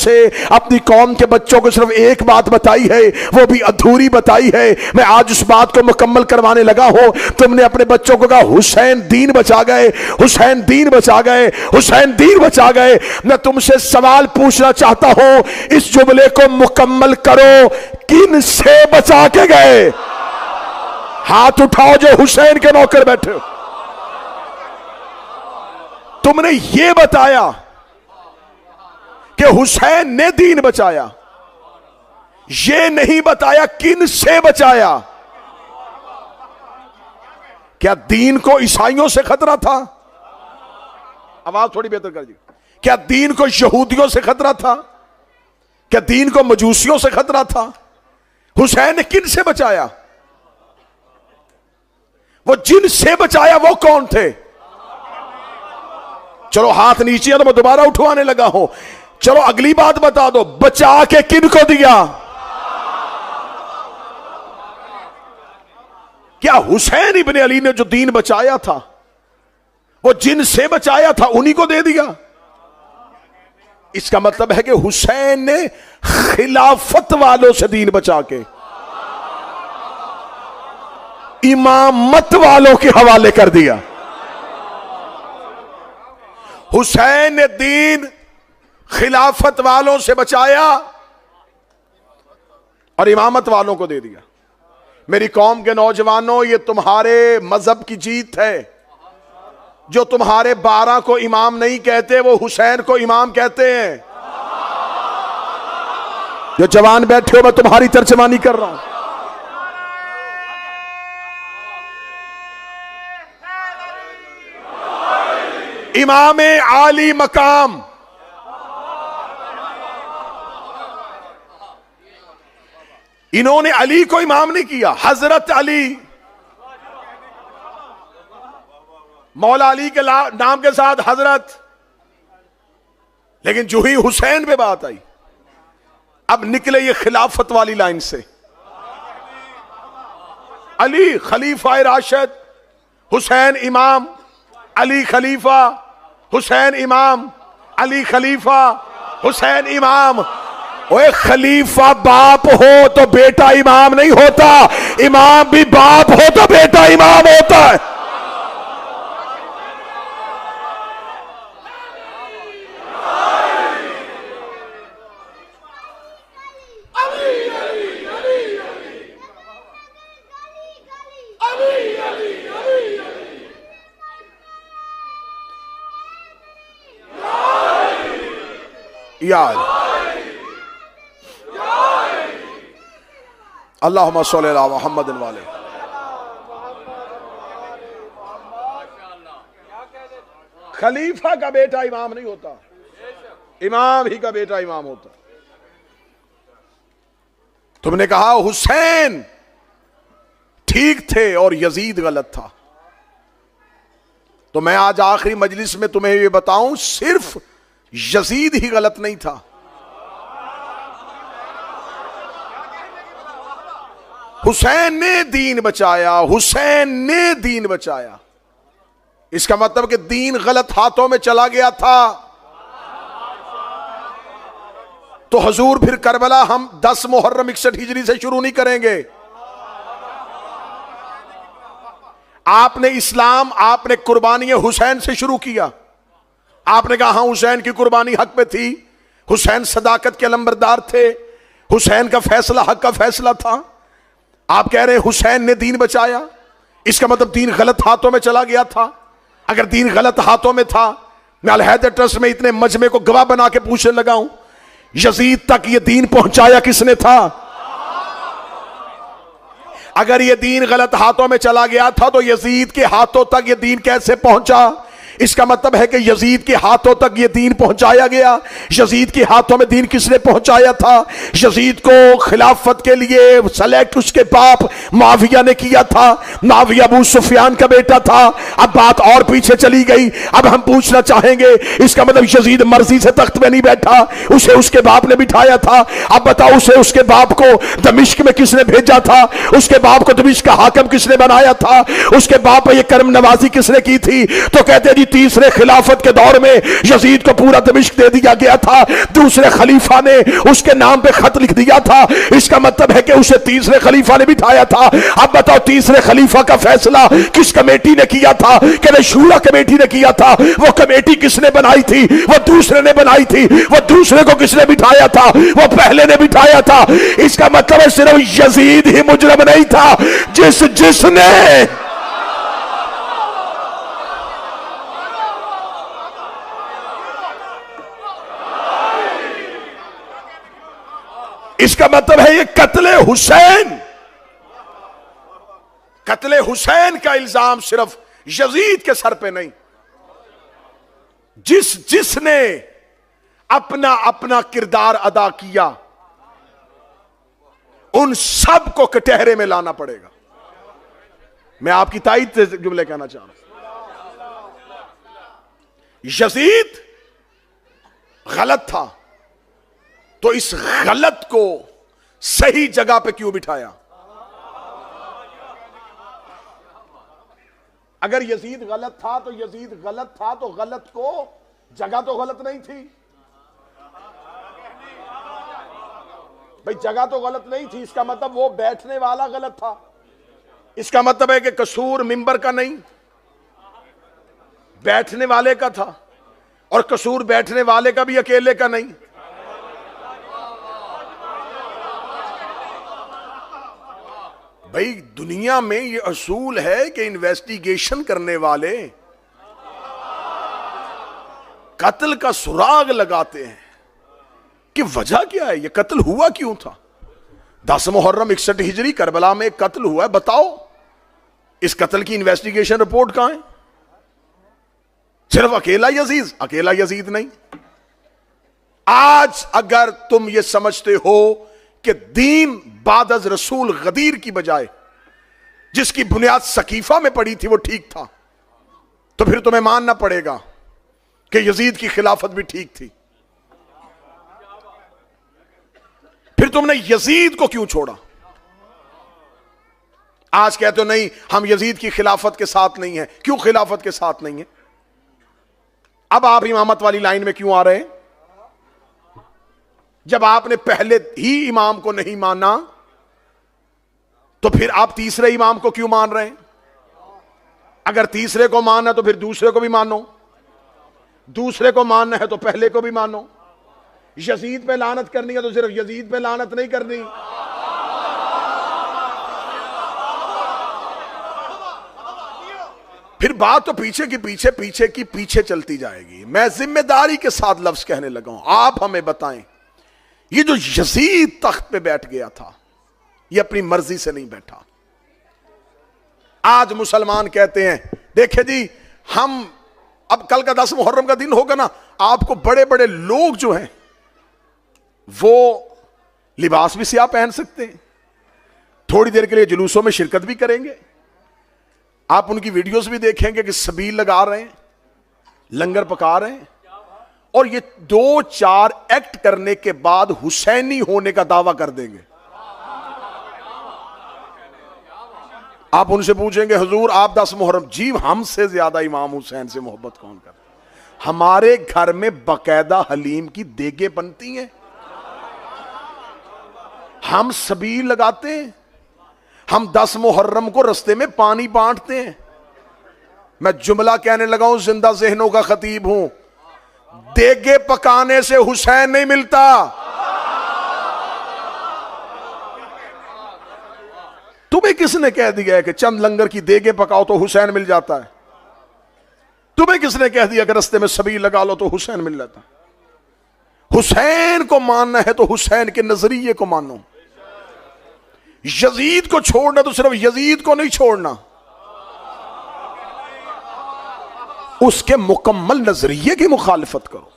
से अपनी कौम के बच्चों को सिर्फ एक बात बताई है, वो भी अधूरी बताई है। मैं आज उस बात को मुकम्मल करवाने लगा हूं। तुमने अपने बच्चों को कहा हुसैन दीन बचा गए, हुसैन दीन बचा गए, हुसैन दीन बचा गए। मैं तुमसे सवाल पूछना चाहता हूं, इस जुमले को मुकम्मल करो, किन से बचा के गए? हाथ उठाओ जो हुसैन के नौकर बैठे हो। तुमने यह बताया कि हुसैन ने दीन बचाया, यह नहीं बताया किन से बचाया। क्या दीन को ईसाइयों से खतरा था? आवाज थोड़ी बेहतर कर दी। क्या दीन को यहूदियों से खतरा था? क्या दीन को मजूसियों से खतरा था? हुसैन ने किन से बचाया? वो जिन से बचाया वो कौन थे? चलो हाथ नीचे है तो मैं दोबारा उठवाने लगा हूं। चलो अगली बात बता दो, बचा के किन को दिया? क्या हुसैन इब्ने अली ने जो दीन बचाया था वो जिन से बचाया था उन्हीं को दे दिया? इसका मतलब है कि हुसैन ने खिलाफत वालों से दीन बचा के इमामत वालों के हवाले कर दिया। हुसैन ने दीन खिलाफत वालों से बचाया और इमामत वालों को दे दिया। मेरी कौम के नौजवानों, ये तुम्हारे मजहब की जीत है। जो तुम्हारे 12 को इमाम नहीं कहते वो हुसैन को इमाम कहते हैं। जो जवान बैठे हो मैं तुम्हारी तर्जमानी कर रहा हूं। इमाम आली मकाम इन्होंने अली को इमाम नहीं किया। हजरत अली, मौला अली के नाम के साथ हजरत, लेकिन जो ही हुसैन पे बात आई अब निकले ये खिलाफत वाली लाइन से। अली खलीफा राशिद, हुसैन इमाम, अली खलीफा, हुसैन इमाम, अली खलीफा, हुसैन इमाम। ओए खलीफा बाप हो तो बेटा इमाम नहीं होता, इमाम भी बाप हो तो बेटा इमाम होता है। यार अल्लाहुम्मा सल्ली अला मुहम्मद वाले। खलीफा का बेटा इमाम नहीं होता, इमाम ही का बेटा इमाम होता। तुमने कहा हुसैन ठीक थे और यजीद गलत था, तो मैं आज आखिरी मजलिस में तुम्हें ये बताऊं, सिर्फ यजीद ही गलत नहीं था। हुसैन ने दीन बचाया, हुसैन ने दीन बचाया। इसका मतलब कि दीन गलत हाथों में चला गया था तो हुजूर फिर करबला हम 10 मुहर्रम 61 हिजरी से शुरू नहीं करेंगे। आपने इस्लाम, आपने कुर्बानी हुसैन से शुरू किया। आपने कहा हां हुसैन की कुर्बानी हक पे थी, हुसैन सदाकत के लंबरदार थे, हुसैन का फैसला हक का फैसला था। आप कह रहे हैं हुसैन ने दीन बचाया, इसका मतलब दीन गलत हाथों में चला गया था। अगर दीन गलत हाथों में था, मैं अल हैदर ट्रस्ट में इतने मजमे को गवाह बना के पूछने लगा हूं, यजीद तक ये दीन पहुंचाया किसने था? अगर ये दीन गलत हाथों में चला गया था तो यजीद के हाथों तक ये दीन कैसे पहुंचा? इसका मतलब है कि यजीद के हाथों तक ये दीन पहुंचाया गया। यजीद के हाथों में दीन किसने पहुंचाया था? यजीद को खिलाफत के लिए सेलेक्ट उसके बाप मुआविया ने किया था। मुआविया अबू सुफियान का बेटा था। अब बात और पीछे चली गई। अब हम पूछना चाहेंगे, इसका मतलब यजीद मर्जी से तख्त में नहीं बैठा, उसे उसके बाप ने बिठाया था। अब बताओ, उसे उसके बाप को दमिश्क में किसने भेजा था? उसके बाप को दमिश्क का हाकिम किसने बनाया था? उसके बाप पर यह कर्म नवाजी किसने की थी? तो कहते जी तीसरे खिलाफत के दौर में यजीद को पूरा दमिश्क दे दिया गया था, दूसरे खलीफा ने उसके नाम पे खत लिख दिया था। इसका मतलब है कि उसे तीसरे खलीफा ने बिठाया था। अब बताओ तीसरे खलीफा का फैसला किस कमेटी ने किया था? कि शूरा कमेटी ने किया था। वो कमेटी किसने बनाई थी? वो दूसरे ने बनाई थी। वो दूसरे को किसने बिठाया था? वो पहले ने बिठाया था। इसका मतलब है सिर्फ यजीद ही मुजरम नहीं था, जिसने इसका मतलब है ये कत्ले हुसैन का इल्जाम सिर्फ यजीद के सर पे नहीं, जिसने अपना अपना किरदार अदा किया उन सब को कटहरे में लाना पड़ेगा। मैं आपकी ताईद से जुमले कहना चाह रहा हूं। यजीद गलत था तो इस गलत को सही जगह पे क्यों बिठाया? अगर यजीद गलत था तो गलत को जगह तो गलत नहीं थी भाई, जगह तो गलत नहीं थी। इसका मतलब वो बैठने वाला गलत था। इसका मतलब है कि कसूर मिंबर का नहीं, बैठने वाले का था, और कसूर बैठने वाले का भी अकेले का नहीं। भाई दुनिया में ये असूल है कि इन्वेस्टिगेशन करने वाले कत्ल का सुराग लगाते हैं कि वजह क्या है, ये कत्ल हुआ क्यों था। 10 मुहर्रम 61 हिजरी करबला में एक कत्ल हुआ है, बताओ इस कत्ल की इन्वेस्टिगेशन रिपोर्ट कहां है? सिर्फ अकेला यजीद नहीं। आज अगर तुम ये समझते हो कि दीन बादज रसूल गदीर की बजाय जिसकी बुनियाद सकीफा में पड़ी थी वो ठीक था, तो फिर तुम्हें मानना पड़ेगा कि यजीद की खिलाफत भी ठीक थी। फिर तुमने यजीद को क्यों छोड़ा? आज कहते हो नहीं हम यजीद की खिलाफत के साथ नहीं है। क्यों खिलाफत के साथ नहीं है? अब आप इमामत वाली लाइन में क्यों आ रहे हैं? जब आपने पहले ही इमाम को नहीं माना तो फिर आप तीसरे इमाम को क्यों मान रहे हैं? अगर तीसरे को मानना तो फिर दूसरे को भी मानो, दूसरे को मानना है तो पहले को भी मानो। यजीद पे लानत करनी है तो सिर्फ यजीद पे लानत नहीं करनी। फिर बात तो पीछे चलती जाएगी। मैं जिम्मेदारी के साथ लफ्ज कहने लगा हूं। आप हमें बताएं, ये जो यजीद तख्त पे बैठ गया था ये अपनी मर्जी से नहीं बैठा। आज मुसलमान कहते हैं देखे जी हम अब कल का 10 मुहर्रम का दिन होगा ना, आपको बड़े बड़े लोग जो हैं वो लिबास भी स्याह पहन सकते हैं, थोड़ी देर के लिए जुलूसों में शिरकत भी करेंगे। आप उनकी वीडियोस भी देखेंगे कि सबील लगा रहे हैं, लंगर पका रहे हैं, और ये 2-4 एक्ट करने के बाद हुसैनी होने का दावा कर देंगे। आप उनसे पूछेंगे हुजूर आप 10 मुहर्रम, जी हमसे ज्यादा इमाम हुसैन से मोहब्बत कौन करता? हमारे घर में बकायदा हलीम की देगे बनती हैं, हम सबील लगाते हैं, हम 10 मुहर्रम को रस्ते में पानी बांटते हैं। मैं जुमला कहने लगा हूं, जिंदा ज़हनों का खतीब हूं, देगे पकाने से हुसैन नहीं मिलता। तुम्हें किसने कह दिया है कि चंद लंगर की देगे पकाओ तो हुसैन मिल जाता है? तुम्हें किसने कह दिया कि रस्ते में सबील लगा लो तो हुसैन मिल जाता है? हुसैन को मानना है तो हुसैन के नजरिए को मानो। यजीद को छोड़ना तो सिर्फ यजीद को नहीं छोड़ना, उसके मुकम्मल नजरिए की मुखालिफत करो।